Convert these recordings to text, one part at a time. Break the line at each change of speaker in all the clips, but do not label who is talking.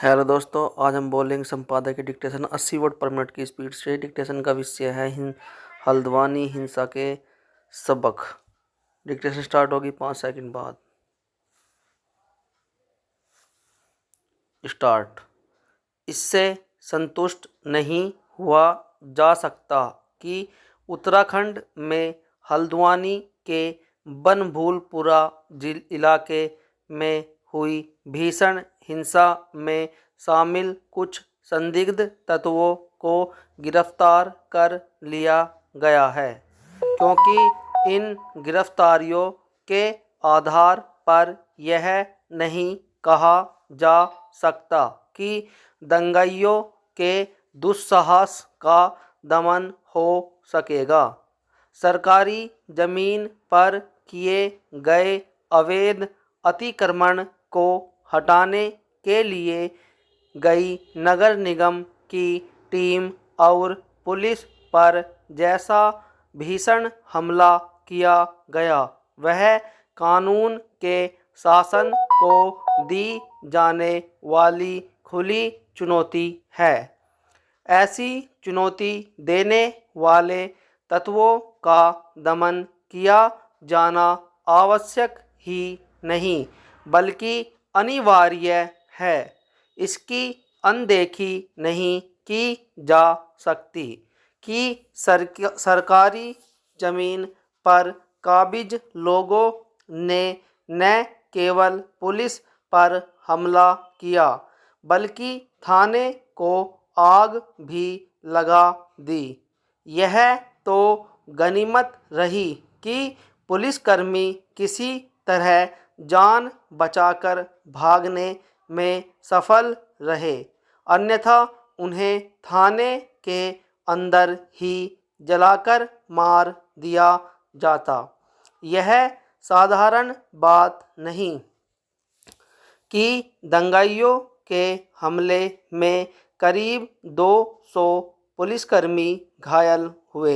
Hello दोस्तों, आज हम बोलेंगे संपादक की डिक्टेशन 80 वर्ड पर मिनट की स्पीड से। डिक्टेशन का विषय है हल्द्वानी हिंसा के सबक। डिक्टेशन स्टार्ट होगी 5 सेकंड बाद। स्टार्ट। इससे संतुष्ट नहीं हुआ जा सकता कि उत्तराखंड में हल्द्वानी के बनभूलपुरा इलाके में हुई भीषण हिंसा में शामिल कुछ संदिग्ध तत्वों को गिरफ्तार कर लिया गया है, क्योंकि इन गिरफ्तारियों के आधार पर यह नहीं कहा जा सकता कि दंगाइयों के दुस्साहस का दमन हो सकेगा। सरकारी जमीन पर किए गए अवैध अतिक्रमण को हटाने के लिए गई नगर निगम की टीम और पुलिस पर जैसा भीषण हमला किया गया, वह कानून के शासन को दी जाने वाली खुली चुनौती है। ऐसी चुनौती देने वाले तत्वों का दमन किया जाना आवश्यक ही नहीं बल्कि अनिवार्य है। इसकी अनदेखी नहीं की जा सकती कि सरकारी जमीन पर काबिज लोगों ने न केवल पुलिस पर हमला किया बल्कि थाने को आग भी लगा दी। यह तो गनीमत रही कि पुलिसकर्मी किसी तरह जान बचाकर भागने में सफल रहे, अन्यथा उन्हें थाने के अंदर ही जलाकर मार दिया जाता। यह साधारण बात नहीं कि दंगाइयों के हमले में करीब 200 पुलिसकर्मी घायल हुए।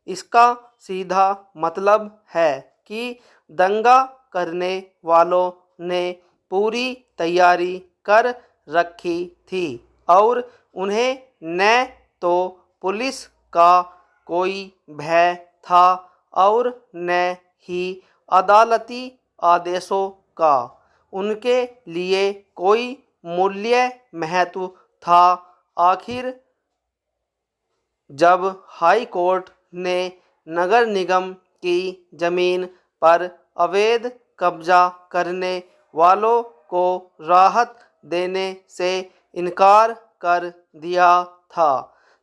इसका सीधा मतलब है कि दंगा करने वालों ने पूरी तैयारी कर रखी थी और उन्हें न तो पुलिस का कोई भय था और न ही अदालती आदेशों का उनके लिए कोई मूल्य महत्व था। आखिर जब हाई कोर्ट ने नगर निगम की जमीन पर अवैध कब्जा करने वालों को राहत देने से इनकार कर दिया था,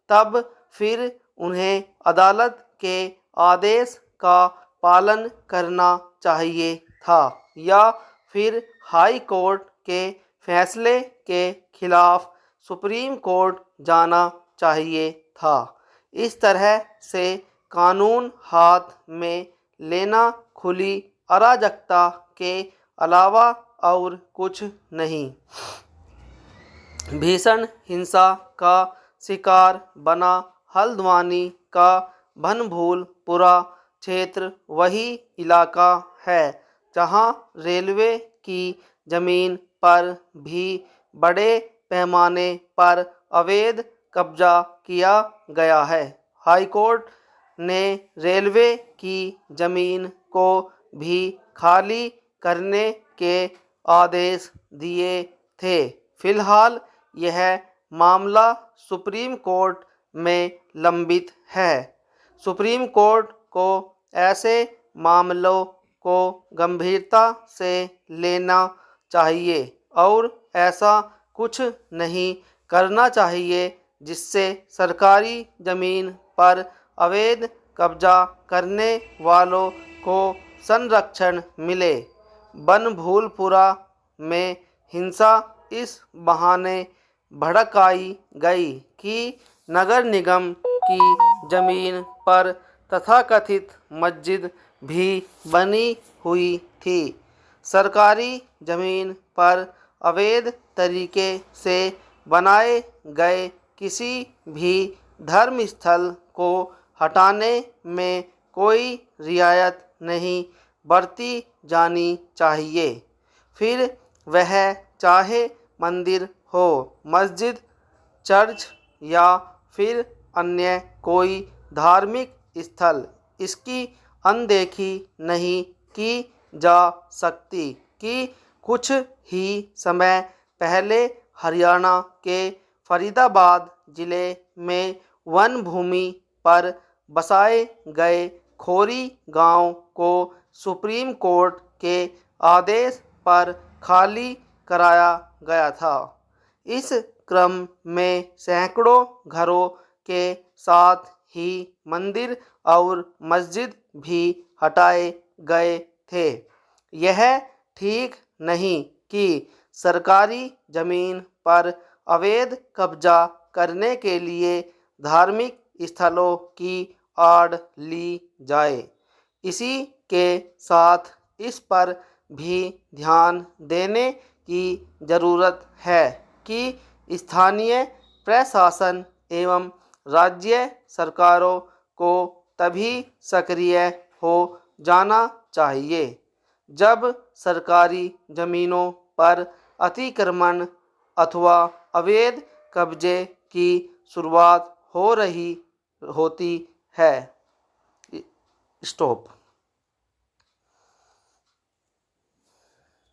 तब फिर उन्हें अदालत के आदेश का पालन करना चाहिए था या फिर हाई कोर्ट के फैसले के खिलाफ सुप्रीम कोर्ट जाना चाहिए था। इस तरह से कानून हाथ में लेना खुली अराजकता के अलावा और कुछ नहीं। भीषण हिंसा का शिकार बना हल्द्वानी का बनभूलपुरा क्षेत्र वही इलाका है जहां रेलवे की जमीन पर भी बड़े पैमाने पर अवैध कब्जा किया गया है। हाईकोर्ट ने रेलवे की जमीन को भी खाली करने के आदेश दिए थे। फिलहाल यह मामला सुप्रीम कोर्ट में लंबित है। सुप्रीम कोर्ट को ऐसे मामलों को गंभीरता से लेना चाहिए और ऐसा कुछ नहीं करना चाहिए जिससे सरकारी जमीन पर अवैध कब्जा करने वालों को संरक्षण मिले। बनभूलपुरा में हिंसा इस बहाने भड़काई गई कि नगर निगम की जमीन पर तथाकथित मस्जिद भी बनी हुई थी। सरकारी जमीन पर अवैध तरीके से बनाए गए किसी भी धर्मस्थल को हटाने में कोई रियायत नहीं बरती जानी चाहिए, फिर वह चाहे मंदिर हो, मस्जिद, चर्च या फिर अन्य कोई धार्मिक स्थल, इसकी अनदेखी नहीं की जा सकती कि कुछ ही समय पहले हरियाणा के फरीदाबाद जिले में वन भूमि पर बसाए गए खोरी गांव को सुप्रीम कोर्ट के आदेश पर खाली कराया गया था। इस क्रम में सैकड़ों घरों के साथ ही मंदिर और मस्जिद भी हटाए गए थे। यह ठीक नहीं कि सरकारी जमीन पर अवैध कब्जा करने के लिए धार्मिक स्थलों की आड़ ली जाए। इसी के साथ इस पर भी ध्यान देने की ज़रूरत है कि स्थानीय प्रशासन एवं राज्य सरकारों को तभी सक्रिय हो जाना चाहिए जब सरकारी ज़मीनों पर अतिक्रमण अथवा अवैध कब्जे की शुरुआत हो रही होती है। स्टॉप।